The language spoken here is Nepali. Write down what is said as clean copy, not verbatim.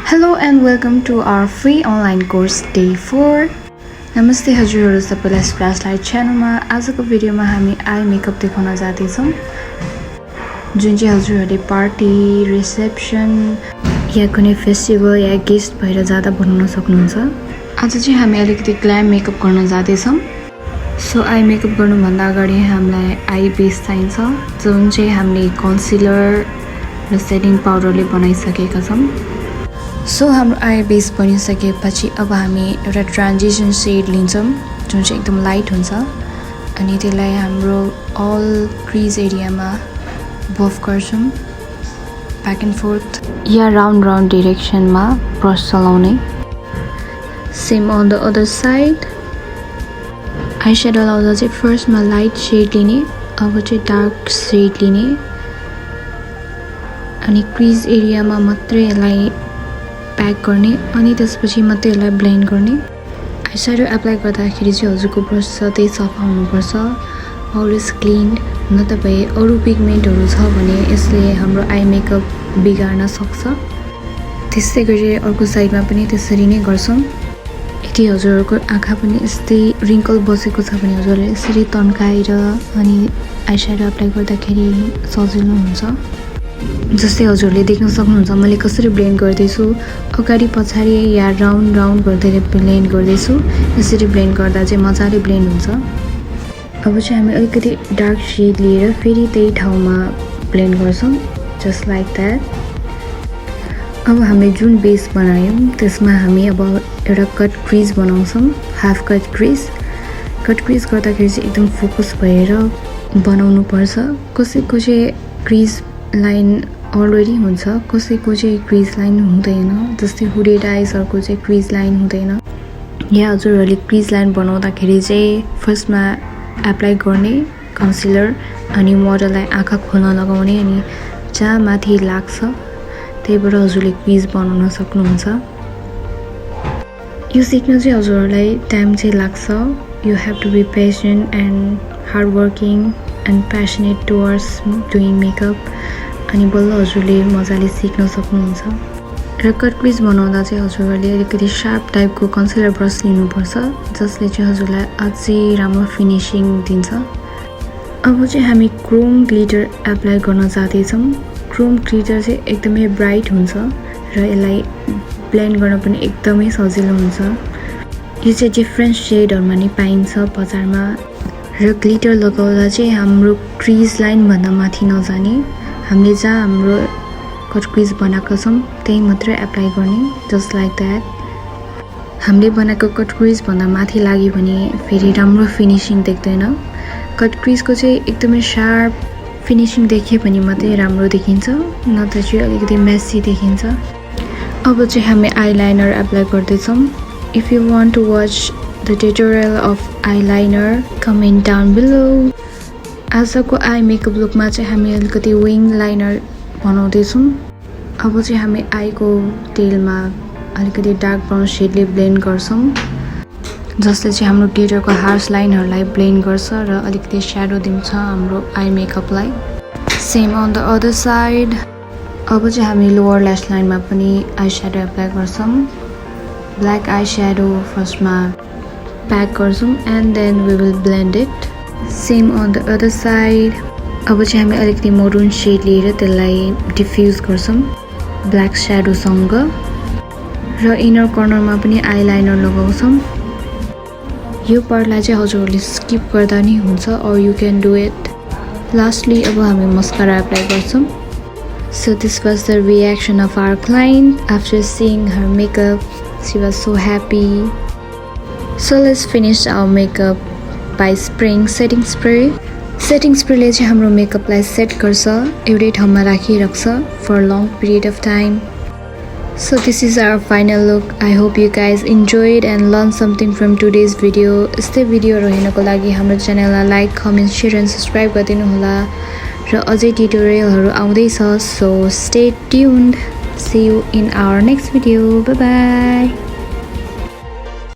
Hello and welcome to our free online course day 4. नमस्ते हजुरहरु सबैलाई स्प्ल्याशलाइट च्यानलमा आजको भिडियोमा हामी आई मेकअप देखाउन जाँदै छौं जुन चाहिँ हजुरहरुले पार्टी, रिसेप्सन या कुनै फेस्टिभल या गेस्ट भएर जाँदा बनाउन सक्नुहुन्छ। आज चाहिँ हामी अलिकति ग्ल्याम मेकअप गर्न जाँदै छौं। सो आई मेकअप गर्नु भन्दा अगाडि हामीलाई आई बेस चाहिन्छ जुन चाहिँ हामीले कन्सिलर र सेटिङ पाउडरले बनाइसकेका छौं। सो हाम्रो आई बेस बनिसकेपछि अब हामी एउटा ट्रान्जिसन शेड लिन्छौं जुन चाहिँ एकदम लाइट हुन्छ अनि त्यसलाई हाम्रो अल क्रिज एरियामा बफ गर्छौं ब्याक एन्ड फोर्थ या राउन्ड राउन्ड डाइरेक्सनमा ब्रश चलाउने। Same on the other side eye shadow लाउँदा चाहिँ फर्स्टमा लाइट शेड लिने, अब चाहिँ डार्क शेड लिने अनि क्रिज एरियामा मात्रै यसलाई प्याक गर्ने अनि त्यसपछि मात्रै यसलाई ब्लेन्ड गर्ने। आई स्याडो एप्लाई गर्दाखेरि चाहिँ हजुरको ब्रस सधैँ सफा हुनुपर्छ, अलवेज क्लिन, न त भए अरू पिगमेन्टहरू छ भने यसले हाम्रो आई मेकअप बिगार्न सक्छ। त्यस्तै गरी अर्को साइडमा पनि त्यसरी नै गर्छौं। यदि हजुरहरूको आँखा पनि यस्तै रिङ्कल बसेको छ भने हजुरले यसरी तन्काएर अनि आई स्याडो एप्लाई गर्दाखेरि सजिलो हुन्छ। जस्तै हजुरले देख्न सक्नुहुन्छ मैले कसरी ब्लेन्ड गर्दैछु, अगाडि पछाडि या राउन्ड राउन्ड गर्दै ब्लेन्ड गर्दैछु। यसरी ब्लेन्ड गर्दा चाहिँ मजाले ब्लेन्ड हुन्छ। अब चाहिँ हामी अलिकति डार्क शेड लिएर फेरि त्यही ठाउँमा ब्लेन्ड गर्छौं जस्ट लाइक द्याट। अब हामीले जुन बेस बनायौं त्यसमा हामी अब एउटा कट क्रिज बनाउँछौं, half cut crease. Cut crease गर्दाखेरि चाहिँ एकदम फोकस भएर बनाउनु पर्छ। कसैको चाहिँ क्रिज लाइन अलरेडी हुन्छ, कसैको चाहिँ क्रिज लाइन हुँदैन, जस्तै हुडेड आइजहरुको चाहिँ क्रिज लाइन हुँदैन। या हजुरहरूले क्रिज लाइन बनाउँदाखेरि चाहिँ फर्स्टमा एप्लाई गर्ने कन्सिलर अनि मोडललाई आँखा खोल्न लगाउने अनि जहाँ माथि लाग्छ त्यहीबाट हजुरले क्रिज बनाउन सक्नुहुन्छ। यो सिक्न चाहिँ हजुरहरूलाई टाइम चाहिँ लाग्छ। You have to be patient and hard working and passionate towards doing makeup अनि बल्ल हजुरले मजाले सिक्न सक्नुहुन्छ। र कट क्रिज बनाउँदा चाहिँ हजुरहरूले अलिकति शार्प टाइपको कन्सिलर ब्रस लिनुपर्छ जसले चाहिँ हजुरलाई अझै राम्रो फिनिसिङ दिन्छ। अब चाहिँ हामी क्रोम ग्लिटर एप्लाई गर्न जाँदैछौँ। क्रोम ग्लिटर चाहिँ एकदमै ब्राइट हुन्छ र यसलाई ब्लेन्ड गर्न पनि एकदमै सजिलो हुन्छ। यो चाहिँ डिफ्रेन्ट सेडहरूमा नि पाइन्छ बजारमा र ग्लिटर लगाउँदा चाहिँ हाम्रो क्रिज लाइनभन्दा माथि नजाने, हामीले जहाँ हाम्रो कट क्रिज बनाएको छौं त्यही मात्रै एप्लाई गर्ने जस्ट लाइक द्याट। हामीले बनाएको कट क्रिज भन्दा माथि लाग्यो भने फेरि राम्रो फिनिसिङ देख्दैन। कट क्रिजको चाहिँ एकदमै शार्प फिनिसिङ देखियो भने मात्रै राम्रो देखिन्छ, न त चाहिँ अलिकति मेसी देखिन्छ। अब चाहिँ हामी आईलाइनर एप्लाई गर्दैछौँ। If you want to watch the tutorial of eyeliner comment down below. आजको आई मेकअप लुकमा चाहिँ हामी अलिकति विङ लाइनर बनाउँदैछौँ। अब चाहिँ हामी आईको टेलमा अलिकति डार्क ब्राउन शेडले ब्लेन्ड गर्छौँ जसले चाहिँ हाम्रो ग्लिटरको हार्स लाइनहरूलाई ब्लेन्ड गर्छ र अलिकति स्याडो दिन्छ हाम्रो आई मेकअपलाई। Same on the other side. अब चाहिँ हामी लोवर ल्यास लाइनमा पनि आई स्याडो एप्लाई गर्छौँ। ब्ल्याक आई स्याडो फर्स्टमा प्याक गर्छौँ and then we will blend it. Same on the other side. अब चाहिँ हामी अलिकति मरुन शेड लिएर त्यसलाई डिफ्युज गर्छौँ ब्ल्याक स्याडोसँग र इनर कर्नरमा पनि आईलाइनर लगाउँछौँ। यो पार्टलाई चाहिँ हजुरहरूले स्किप गर्दा नि हुन्छ और you can do it. Lastly अब हामी मस्कारा एप्लाई गर्छौँ। So this was the reaction of our client after seeing her makeup. She was so happy. So let's finish our makeup by spraying setting spray. Setting spray ले चाहिँ हाम्रो मेकअपलाई सेट गर्छ, एउटै ठाउँमा राखिराख्छ for a long period of time. So this is our final look. I hope you guys enjoyed and learned something from today's video. यस्तै भिडियोहरु हेर्नको लागि हाम्रो च्यानललाई like, comment, share and subscribe गरिदिनु होला र अझै ट्युटोरियलहरु आउँदैछ। So stay tuned. See you in our next video. Bye bye.